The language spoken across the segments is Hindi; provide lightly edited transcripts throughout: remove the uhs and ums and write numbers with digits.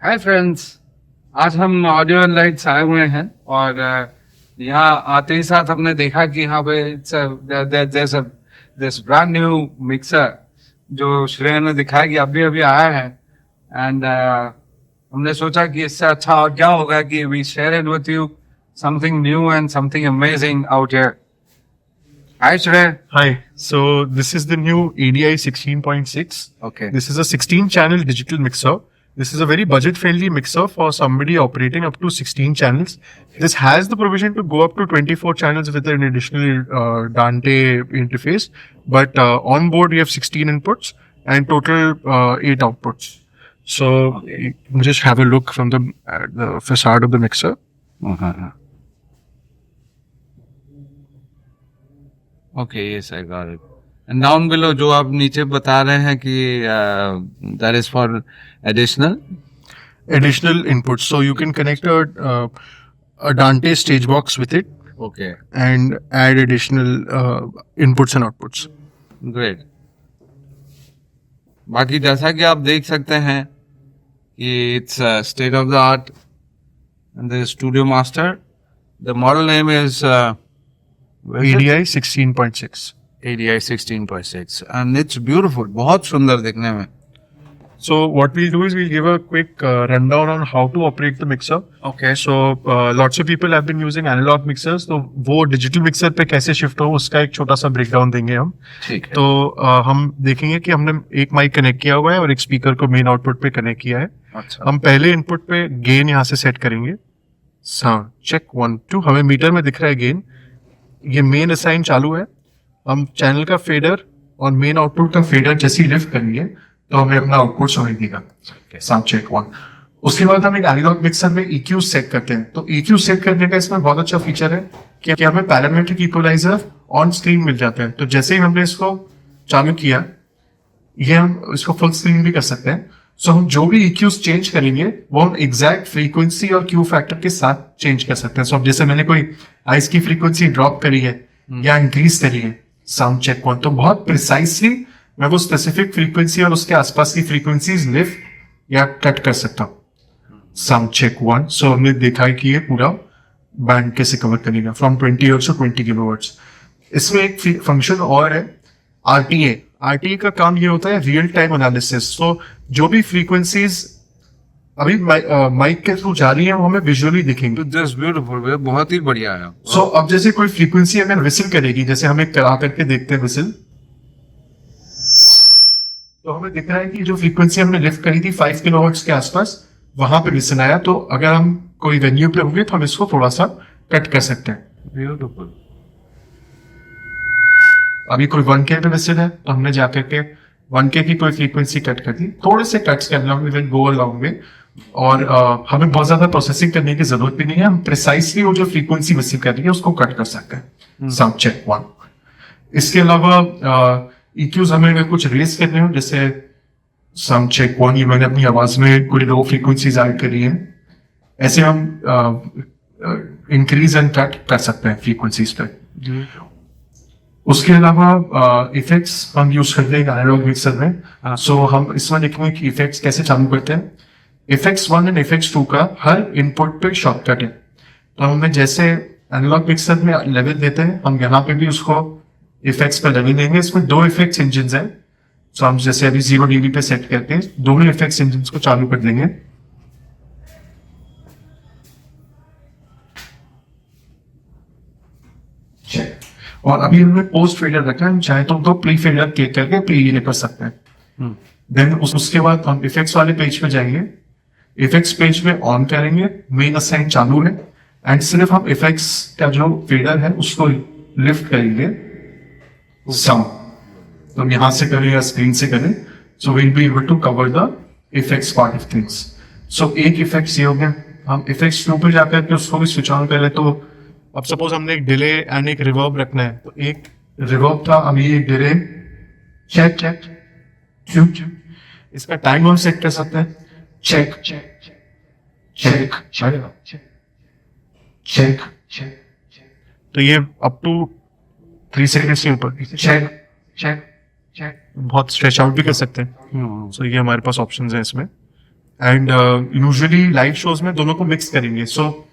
Hi friends. आज हम ऑडियो एंड लाइट्स आए हुए हैं और यहाँ आते ही साथ हमने देखा कि यहाँ पे दिस ब्रांड न्यू मिक्सर जो श्रेय ने दिखाया कि अभी अभी आया है। एंड हमने सोचा कि इससे अच्छा और क्या होगा कि we share it with you something new and something amazing out here. Hi Shrey. Hi. So this is the new ADI 16.6. Okay. This is a 16-channel digital mixer. This is a very budget-friendly mixer for somebody operating up to 16 channels. This has the provision to go up to 24 channels with an additional Dante interface. But on board, you have 16 inputs and total 8 outputs. So you can just have a look from the facade of the mixer. Okay yes I got it. And down below जो आप नीचे बता रहे हैं कि that is for additional Additional inputs. So you can connect a Dante stage box with it. Okay And add additional inputs and outputs. Great. बाकी जैसा कि आप देख सकते हैं कि it's state of the art and the studio master. The model name is ADI 16.6. ADI 16.6 and it's beautiful, बहुत सुंदर दिखने में। So what we'll do is we'll give a quick rundown on how to operate the mixer. Okay So lots of people have been using analog mixers. तो वो digital mixer पे कैसे shift हो उसका एक छोटा सा breakdown देंगे हम। ठीक है। तो हम देखेंगे कि हमने एक माइक कनेक्ट किया हुआ है और एक स्पीकर को मेन आउटपुट पे कनेक्ट किया है। अच्छा हम पहले इनपुट पे गेन यहाँ से सेट करेंगे। Sound check 1 2। हमें मीटर में दिख रहा है गेन। ये मेन असाइन चालू है। हम चैनल का फेडर और मेन आउटपुट का फेडर जैसे ही लिफ्ट करेंगे तो हमें अपना आउटपुट सुनाई देगा। Sound check 1। उसके बाद हम एक एनालॉग मिक्सर में EQ सेट करते हैं। तो EQ सेट करने का इसमें बहुत अच्छा फीचर है कि हमें पैरामीट्रिक इक्वलाइजर ऑन स्क्रीन मिल जाता है। तो जैसे ही हमने इसको चालू किया, ये हम इसको फुल स्क्रीन भी कर सकते हैं। सो हम जो भी EQs चेंज करेंगे वो हम एग्जैक्ट फ्रीक्वेंसी और Q फैक्टर के साथ चेंज कर सकते हैं। सो अब जैसे मैंने कोई आइस की फ्रीक्वेंसी ड्रॉप करी है या इंक्रीज करी है, साउंड चेक 1, तो बहुत प्रिसाइसली मैं वो स्पेसिफिक फ्रीक्वेंसी और उसके आसपास की फ्रीक्वेंसीज लिफ्ट या कट कर सकता हूँ। Sound check 1। सो हमने देखा है कि ये पूरा बैंड कैसे कवर करेगा फ्रॉम 20 हर्ट्ज टू 20 किलोहर्ट्ज। इसमें एक फंक्शन और है RTA। RTA का काम ये होता है रियल टाइम एनालिसिस। तो जो भी फ्रीक्वेंसीज अभी माइक के थ्रू जा रही है वो हमें विजुअली दिखेंगे। जस्ट ब्यूटीफुल, बहुत ही बढ़िया है। सो अब जैसे कोई फ्रीक्वेंसी अगर विसिल करेगी, जैसे हम एक करा करके देखते हैं विसिल, तो हमें दिख रहा है कि जो फ्रीक्वेंसी हमने लिफ्ट करी थी 5 किलोहर्ट्ज के आसपास, वहां पे विसिल आया। तो अगर हम कोई वेन्यू पे होंगे तो हम इसको थोड़ा सा कट कर सकते हैं। ब्यूटीफुल। अभी कोई 1K पे विसिल है तो हमने जाकर के 1K की कोई फ्रीक्वेंसी कट कर दी। थोड़े से कट्स करना will go a long way. और हमें बहुत ज्यादा प्रोसेसिंग करने की जरूरत भी नहीं है। हम प्रिसाइसली वो जो फ्रीक्वेंसी विसिल कर रही है उसको कट कर सकते हैं। Sound check 1। इसके अलावा EQs हमें अगर कुछ रेस करने हो, जैसे साउंड चेक 1, ये मैंने अपनी आवाज में कोई लो फ्रीक्वेंसीज ऐड करी है, ऐसे हम इंक्रीज एंड कट कर सकते हैं फ्रीक्वेंसीज पे। उसके अलावा इफेक्ट्स हम यूज करते हैं एनालॉग मिक्सर में। सो हम इसमें देखेंगे कि इफेक्ट्स कैसे चालू करते हैं। इफेक्ट्स 1 एंड इफेक्ट्स 2 का हर इनपुट पे शॉर्टकट है। तो हमें जैसे एनालॉग मिक्सर में लेवल देते हैं, हम यहाँ पे भी उसको इफेक्ट्स पर लेवल देंगे। इसमें 2 इफेक्ट्स इंजन हैं। सो हम जैसे अभी 0 dB पे सेट करते हैं, दोनों इफेक्ट्स इंजन को चालू कर देंगे। और अभी हमने पोस्ट फेडर रखा है, चाहे तो 2 प्री फेडर क्लिक करके प्री ये कर सकते हैं। देन उसके बाद हम इफेक्ट्स वाले पेज पे जाएंगे। इफेक्ट्स पेज में ऑन करेंगे, मेन असाइन चालू है एंड सिर्फ हम इफेक्ट्स का जो फेडर है उसको लिफ्ट करेंगे। साउंड तो हम यहां से करें या स्क्रीन से करें, so will be able to cover the effects part of things. So एक इफेक्ट्स ये हो गया। हम इफेक्ट्स पे जाकर के उसको भी स्विच ऑन करें। तो अब सपोज हमने एक डिले एंड एक रिवर्ब रखना है, तो एक रिवर्ब था, अभी एक डिले चेक चेक चुप। इसका टाइम हम सेट कर सकते हैं। Check check check check check. तो ये अप टू 3 सेकेंड्स के ऊपर चेक चेक चेक बहुत स्ट्रेच आउट भी कर सकते हैं। सो ये हमारे पास ऑप्शंस हैं इसमें। एंड यूजुअली लाइव शोज में दोनों को मिक्स करेंगे. सो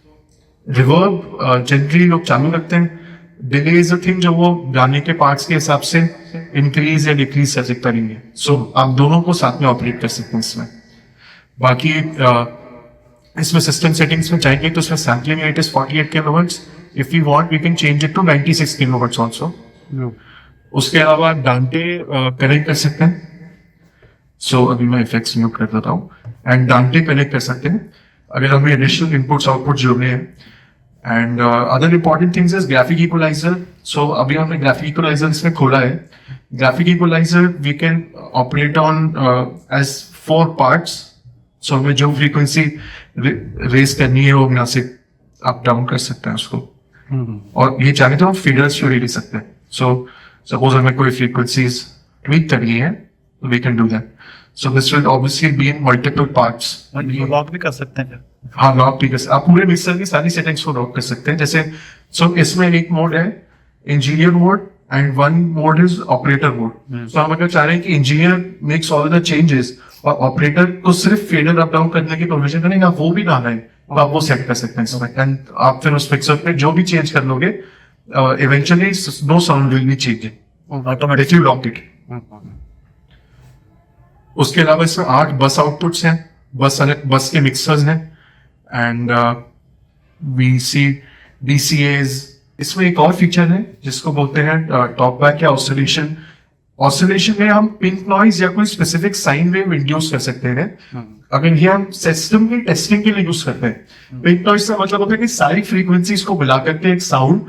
रिवर्ब जनरली लोग चालू रखते हैं. डिले इज अ थिंग जो वो गाने के पार्ट्स के हिसाब से इंक्रीज या डिक्रीज करेंगे. सो आप दोनों को साथ में ऑपरेट कर सकते हैं इसमें. बाकी इसमें सिस्टम सेटिंग्स में जाएंगे तो इसमें sampling rate is 48 kilohertz. If you want we can change it to 96 kilohertz also. उसके अलावा आप डांटे कनेक्ट कर सकते हैं. सो अभी मैं इफेक्ट्स म्यूट कर देता हूँ. एंड डांटे कनेक्ट कर सकते हैं अगर हमें एडिशनल इनपुट्स आउटपुट जोड़ने हैं. And other important things is graphic equaliser. So अभी हमने ग्राफिक इक्वलाइजर इसमें खोला है. Graphic equaliser we can operate on as 4 parts. So हमें जो फ्रीक्वेंसी रेस करनी है वो यहाँ से अप डाउन कर सकते हैं उसको. और ये चाहे तो हम फीडर्स जोड़ ले सकते हैं. सो सपोज हमें कोई फ्रीक्वेंसीज ट्वीक करनी है तो we can do that. So this will obviously be in multiple parts. Lock भी कर सकते हैं. हाँ, लॉक भी कर सकते. आप पूरे मिक्सर की सारी सेटिंग्स को लॉक कर सकते हैं. जैसे सो इसमें एक मोड है engineer mode and one mode is operator mode. So हम अगर चाह रहे हैं कि engineer makes all the changes और ऑपरेटर को सिर्फ फेडर अप डाउन करने की परमिशन करेंगे, वो भी ना है तो आप वो सेट कर सकते हैं इसमें. एंड आप फिर उस मिक्सर पे जो भी चेंज कर लोगे eventually no sound will be changing automatically lock it. उसके अलावा इसमें 8 बस आउटपुट्स हैं. बस के मिक्सर्स हैं एंड VC DCAs. इसमें एक और फीचर है जिसको बोलते हैं टॉप बैक या ऑसिलेशन. ऑसिलेशन में हम पिंक नॉइज या कोई स्पेसिफिक साइन वेव इंड्यूस कर सकते हैं. अगर ये हम सिस्टम की टेस्टिंग के लिए यूज करते हैं. पिंक नॉइज का मतलब होता है कि सारी फ्रीक्वेंसीज को मिला करके एक साउंड.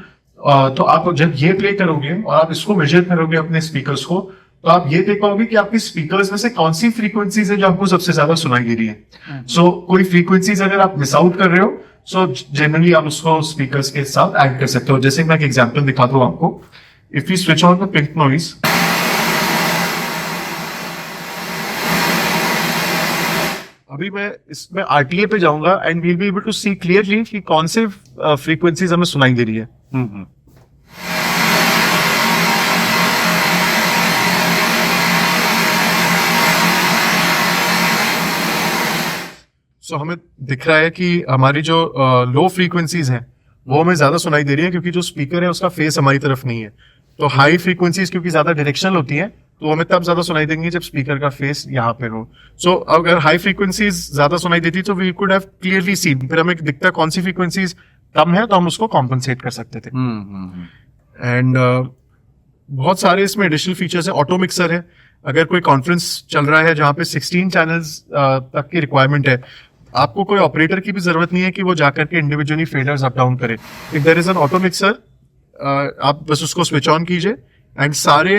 तो आप जब ये प्ले करोगे और आप इसको मेजर करोगे अपने स्पीकर्स को तो आप ये देख पाओगे कि आपके स्पीकर्स में से कौन सी फ्रीक्वेंसीज है जो आपको सबसे ज्यादा सुनाई दे रही है. सो कोई फ्रीक्वेंसीज अगर आप मिस आउट कर रहे हो सो जनरली आप उसको स्पीकर्स के साथ ऐड कर सकते हो. जैसे मैं एक एग्जांपल दिखाता हूँ आपको. If you switch on the pink noise, अभी मैं इसमें RTA पे जाऊंगा and we'll be able to see clearly कि कौन से फ्रीक्वेंसीज हमें सुनाई दे रही है. सो हमें दिख रहा है कि हमारी जो लो फ्रीक्वेंसीज हैं वो हमें ज्यादा सुनाई दे रही है क्योंकि जो स्पीकर है उसका फेस हमारी तरफ नहीं है. तो हाई फ्रीक्वेंसीज क्योंकि ज्यादा डायरेक्शनल होती हैं तो हमें तब ज्यादा सुनाई देंगी जब स्पीकर का फेस यहाँ पे हो. सो अगर हाई फ्रीक्वेंसीज ज्यादा सुनाई देती तो we could have clearly seen. फिर हमें दिखता कौन सी फ्रीक्वेंसीज कम है तो हम उसको कॉम्पनसेट कर सकते थे. एंड बहुत सारे इसमें एडिशनल फीचर्स है. ऑटो मिक्सर है. अगर कोई कॉन्फ्रेंस चल रहा है जहाँ पे 16 चैनल्स तक की रिक्वायरमेंट है, आपको कोई ऑपरेटर की भी जरूरत नहीं है कि वो जाकर के इंडिविजुअली फेडर्स अप डाउन करे. If there is an auto mixer, आप बस उसको स्विच ऑन कीजिए एंड सारे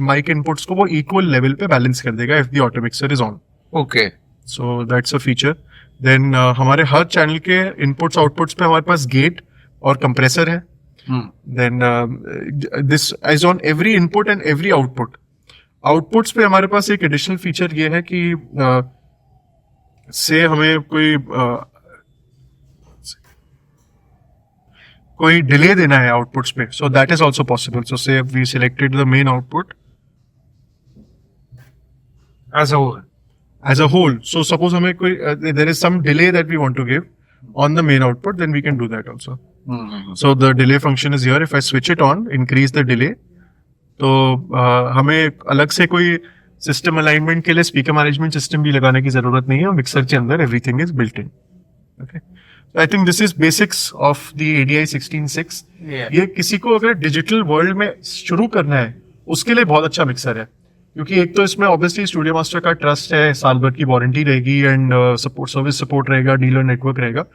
माइक इनपुट्स को वो इक्वल लेवल पे बैलेंस कर देगा if the auto mixer is on. Okay, so that's a feature. Then हमारे हर चैनल के इनपुट्स आउटपुट्स पे हमारे पास गेट और कंप्रेसर है. Then this is on every input and every output. Outputs पे हमारे पास एक एडिशनल फीचर ये है कि से हमें कोई डिले देना है आउटपुट्स पे, so that is also possible. So say we selected the main output as a whole. So suppose हमें कोई there is some delay that we want to give on the main output, then we can do that also. So the delay function is here. If I switch it on, increase the delay, तो हमें अलग से कोई सिस्टम अलाइनमेंट के लिए स्पीकर मैनेजमेंट सिस्टम भी लगाने की जरूरत नहीं है. मिक्सर के अंदर everything is built in. Okay, I think this is basics of the ADI 16.6. ये किसी को अगर डिजिटल वर्ल्ड में शुरू करना है उसके लिए बहुत अच्छा मिक्सर है क्योंकि एक तो इसमें ऑब्वियसली स्टूडियो मास्टर का ट्रस्ट है, साल भर की वारंटी रहेगी एंड सपोर्ट सर्विस सपोर्ट रहेगा, डीलर नेटवर्क रहेगा.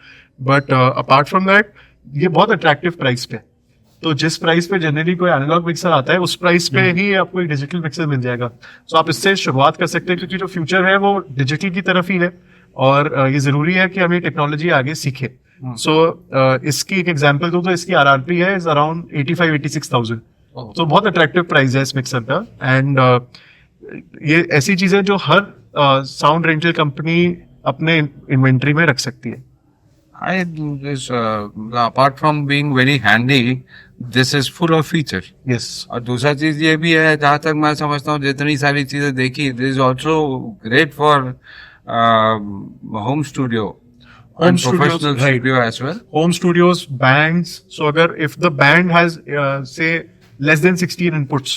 बट अपार्ट फ्रॉम दैट ये बहुत अट्रैक्टिव प्राइस पे. तो जिस प्राइस पे जनरली कोई एनालॉग मिक्सर आता है उस प्राइस पे ही आपको एक डिजिटल मिक्सर मिल जाएगा. सो आप इससे शुरुआत कर सकते हैं क्योंकि जो फ्यूचर है वो डिजिटल की तरफ ही है और ये जरूरी है कि हम ये टेक्नोलॉजी आगे सीखे. सो इसकी एक एग्जाम्पल दूं तो इसकी RRP है इज अराउंड 85-86,000. तो बहुत अट्रैक्टिव प्राइस है इस मिक्सर का. एंड ये ऐसी चीजें जो हर साउंड रेंटल कंपनी अपने इन्वेंट्री में रख सकती है. this apart from being very handy, this is full of feature. Yes. और दूसरा चीज ये भी है, जहाँ तक मैं समझता हूँ जितनी सारी चीजें देखी, this is also great for home studio Home and studios, professional right. studio as well. Home studios, bands. So अगर if the band has say less than 16 inputs,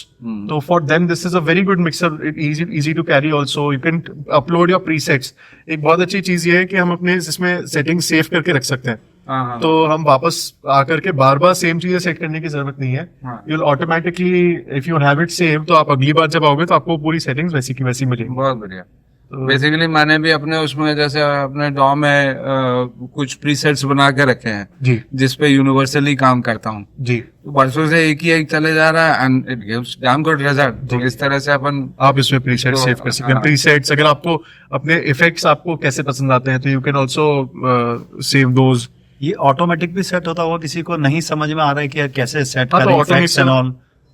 so for them this is a very good mixer. Easy to carry also. You can upload your presets. एक बहुत अच्छी चीज ये है कि हम अपने इसमें settings सेव करके रख सकते हैं. हाँ. तो हम वापस आकर के बार बार सेम चीजें सेट करने की जरूरत नहीं है. हाँ. You'll automatically if you have it saved, तो आप अगली बार जब आओगे तो आपको पूरी सेटिंग्स वैसी की वैसी मिलेंगी. बहुत बढ़िया. बेसिकली मैंने भी अपने उसमें जैसे अपने डॉ में कुछ प्रीसेट्स बना के रखे हैं जी जिसपे यूनिवर्सली काम करता हूँ. जी. तो बरसों से एक ही एक चले जा रहा है and it gives damn good result. तो इस तरह से अपन आप इसमें प्रीसेट तो, सेव कर सकते हैं. हाँ. प्रीसेट्स अगर आपको अपने इफेक्ट्स आपको कैसे पसंद आते हैं तो you can also save those. ये ऑटोमेटिक भी सेट होता होगा, किसी को नहीं समझ में आ रहा है कि यार कैसे सेट हाँ, तो करें effects and all.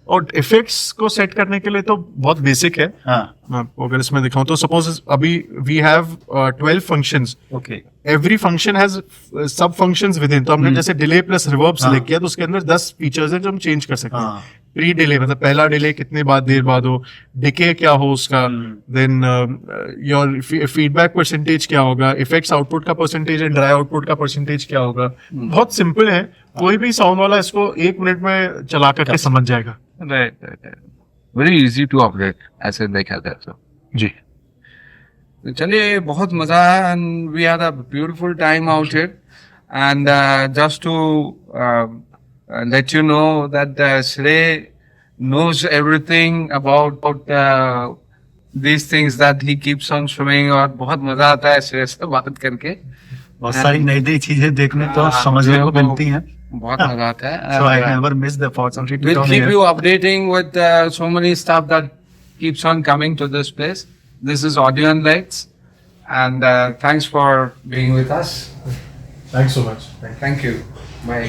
और इफेक्ट्स को सेट करने के लिए तो बहुत बेसिक है. हाँ. मैं आपको अगर इसमें दिखाऊं तो सपोज अभी we have 12 functions. Okay. Every function has sub functions within. तो हमने जैसे डिले प्लस रिवर्ब सेलेक्ट किया तो उसके अंदर 10 फीचर्स हैं जो हम चेंज कर सकते हैं. हाँ. प्री डिले मतलब पहला डिले कितने बाद देर बाद हो, डिके क्या हो उसका, देन योर फीडबैक परसेंटेज क्या होगा, इफेक्ट्स आउटपुट का परसेंटेज एंड ड्राई आउटपुट का परसेंटेज क्या होगा. बहुत सिंपल है. कोई भी साउंड वाला इसको 1 मिनट में चला करके समझ जाएगा. Right. Very easy to operate ऐसे देखा जाए तो. जी. तो चलिए बहुत मजा आया and we had a beautiful time out here and just to let you know that Shrey knows everything about these things that he keeps on showing. और बहुत मजा आता है श्रेय से बात करके. बहुत सारी नई चीजें देखने तो समझने को मिलती हैं. बहुत मजा आता है. So I never miss the opportunity to We'll come keep here. you updating with so many stuff that keeps on coming to this place. This is Audio and Lights and thanks for being with us. Thanks so much. Thank you. Bye.